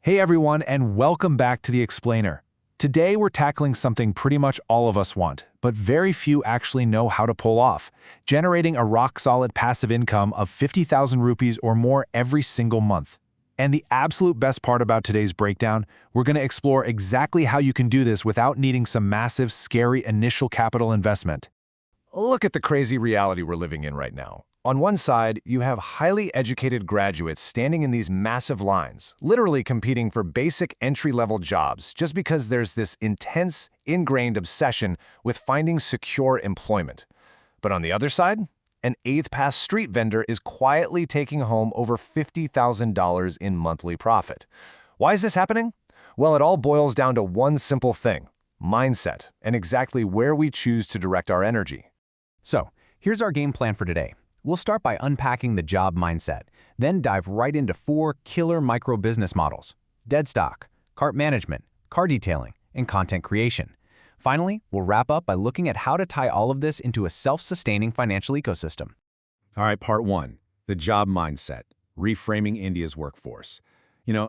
Hey everyone, and welcome back to The Explainer. Today we're tackling something pretty much all of us want, but very few actually know how to pull off: generating a rock-solid passive income of 50,000 rupees or more every single month. And the absolute best part about today's breakdown, we're going to explore exactly how you can do this without needing some massive, scary initial capital investment. Look at the crazy reality we're living in right now. On one side, you have highly educated graduates standing in these massive lines, literally competing for basic entry-level jobs just because there's this intense, ingrained obsession with finding secure employment. But on the other side, an eighth-pass street vendor is quietly taking home over $50,000 in monthly profit. Why is this happening? Well, it all boils down to one simple thing: mindset, and exactly where we choose to direct our energy. So, here's our game plan for today. We'll start by unpacking the job mindset, then dive right into 4 killer micro-business models: deadstock, cart management, car detailing, and content creation. Finally, we'll wrap up by looking at how to tie all of this into a self-sustaining financial ecosystem. All right, part 1, the job mindset, reframing India's workforce.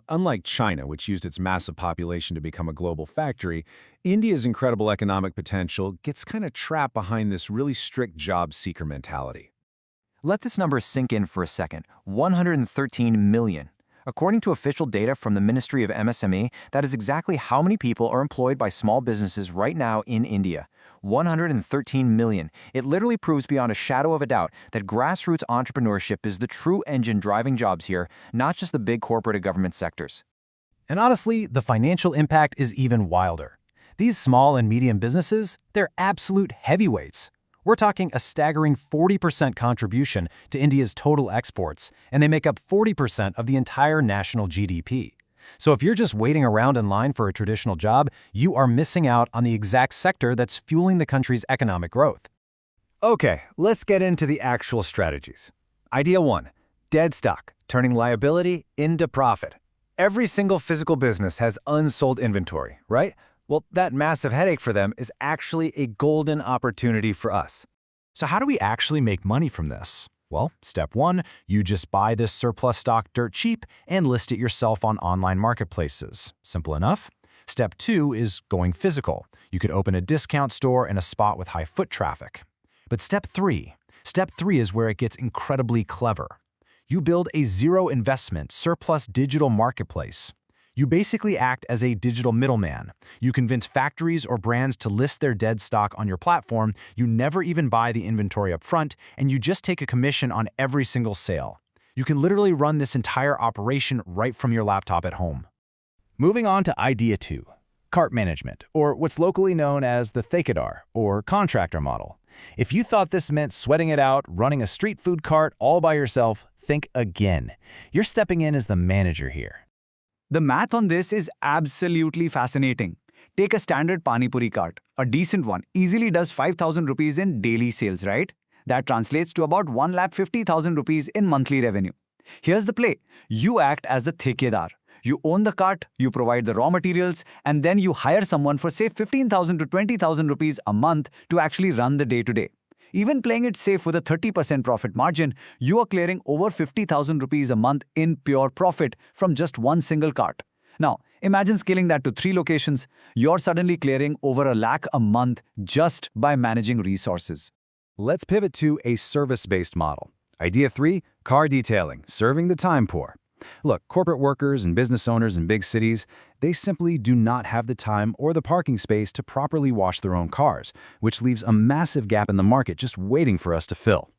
Unlike China, which used its massive population to become a global factory, India's incredible economic potential gets kind of trapped behind this really strict job seeker mentality. Let this number sink in for a second: 113 million. According to official data from the Ministry of MSME, that is exactly how many people are employed by small businesses right now in India. 113 million. It literally proves beyond a shadow of a doubt that grassroots entrepreneurship is the true engine driving jobs here, not just the big corporate and government sectors. And honestly, the financial impact is even wilder. These small and medium businesses, they're absolute heavyweights. We're talking a staggering 40% contribution to India's total exports, and they make up 40% of the entire national GDP. So if you're just waiting around in line for a traditional job, you are missing out on the exact sector that's fueling the country's economic growth. Okay, let's get into the actual strategies. Idea 1, dead stock, turning liability into profit. Every single physical business has unsold inventory, right? Well, that massive headache for them is actually a golden opportunity for us. So how do we actually make money from this? Well, step 1, you just buy this surplus stock dirt cheap and list it yourself on online marketplaces. Simple enough. Step 2 is going physical. You could open a discount store in a spot with high foot traffic. But Step 3 is where it gets incredibly clever. You build a zero-investment surplus digital marketplace. You basically act as a digital middleman. You convince factories or brands to list their dead stock on your platform, you never even buy the inventory up front, and you just take a commission on every single sale. You can literally run this entire operation right from your laptop at home. Moving on to idea 2, cart management, or what's locally known as the thekadar, or contractor model. If you thought this meant sweating it out, running a street food cart all by yourself, think again. You're stepping in as the manager here. The math on this is absolutely fascinating. Take a standard Pani Puri cart. A decent one easily does 5,000 rupees in daily sales, right? That translates to about 1,50,000 rupees in monthly revenue. Here's the play. You act as the thekedar. You own the cart, you provide the raw materials, and then you hire someone for say 15,000 to 20,000 rupees a month to actually run the day-to-day. Even playing it safe with a 30% profit margin, you are clearing over 50,000 rupees a month in pure profit from just one single cart. Now, imagine scaling that to 3 locations. You're suddenly clearing over 1 lakh a month just by managing resources. Let's pivot to a service-based model. Idea 3, car detailing, serving the time poor. Look, corporate workers and business owners in big cities, they simply do not have the time or the parking space to properly wash their own cars, which leaves a massive gap in the market just waiting for us to fill.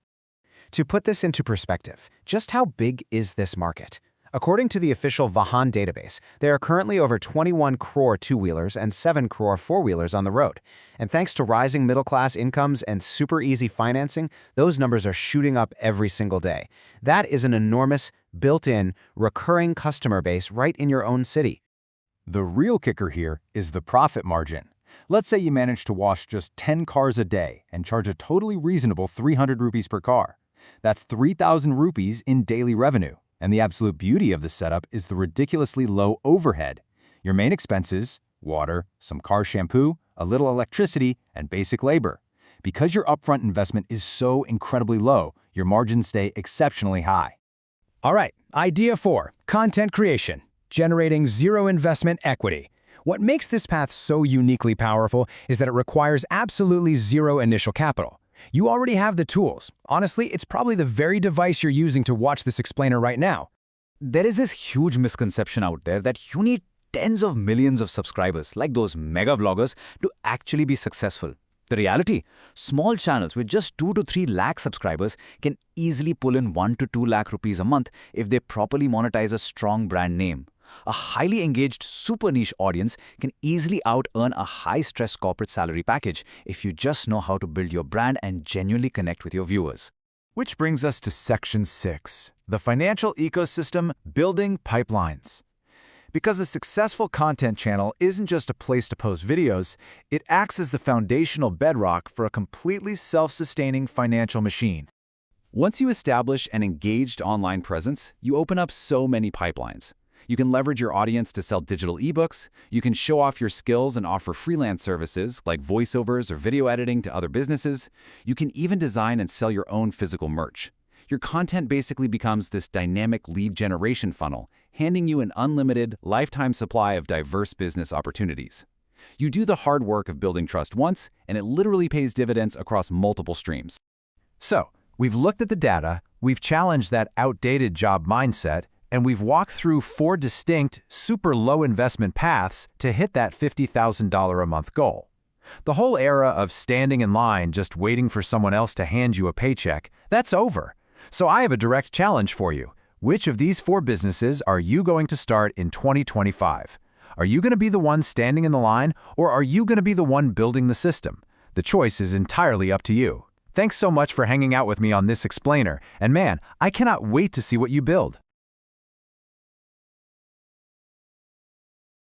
To put this into perspective, just how big is this market? According to the official Vahan database, there are currently over 21 crore two-wheelers and 7 crore four-wheelers on the road. And thanks to rising middle-class incomes and super easy financing, those numbers are shooting up every single day. That is an enormous, built-in, recurring customer base right in your own city. The real kicker here is the profit margin. Let's say you manage to wash just 10 cars a day and charge a totally reasonable 300 rupees per car. That's 3,000 rupees in daily revenue. And the absolute beauty of this setup is the ridiculously low overhead. Your main expenses, water, some car shampoo, a little electricity, and basic labor. Because your upfront investment is so incredibly low, your margins stay exceptionally high. All right, idea 4, content creation. generating zero investment equity. What makes this path so uniquely powerful is that it requires absolutely zero initial capital. You already have the tools. Honestly, it's probably the very device you're using to watch this explainer right now. There is this huge misconception out there that you need tens of millions of subscribers, like those mega vloggers, to actually be successful. The reality, small channels with just 2 to 3 lakh subscribers can easily pull in 1 to 2 lakh rupees a month if they properly monetize a strong brand name. A highly engaged super niche audience can easily out-earn a high-stress corporate salary package if you just know how to build your brand and genuinely connect with your viewers. Which brings us to Section 6, the financial ecosystem building pipelines. Because a successful content channel isn't just a place to post videos, it acts as the foundational bedrock for a completely self-sustaining financial machine. Once you establish an engaged online presence, you open up so many pipelines. You can leverage your audience to sell digital ebooks, you can show off your skills and offer freelance services like voiceovers or video editing to other businesses, you can even design and sell your own physical merch. Your content basically becomes this dynamic lead generation funnel, handing you an unlimited, lifetime supply of diverse business opportunities. You do the hard work of building trust once, and it literally pays dividends across multiple streams. So, we've looked at the data, we've challenged that outdated job mindset, and we've walked through 4 distinct, super low investment paths to hit that $50,000 a month goal. The whole era of standing in line just waiting for someone else to hand you a paycheck, that's over. So I have a direct challenge for you. Which of these 4 businesses are you going to start in 2025? Are you going to be the one standing in the line, or are you going to be the one building the system? The choice is entirely up to you. Thanks so much for hanging out with me on this explainer, and man, I cannot wait to see what you build.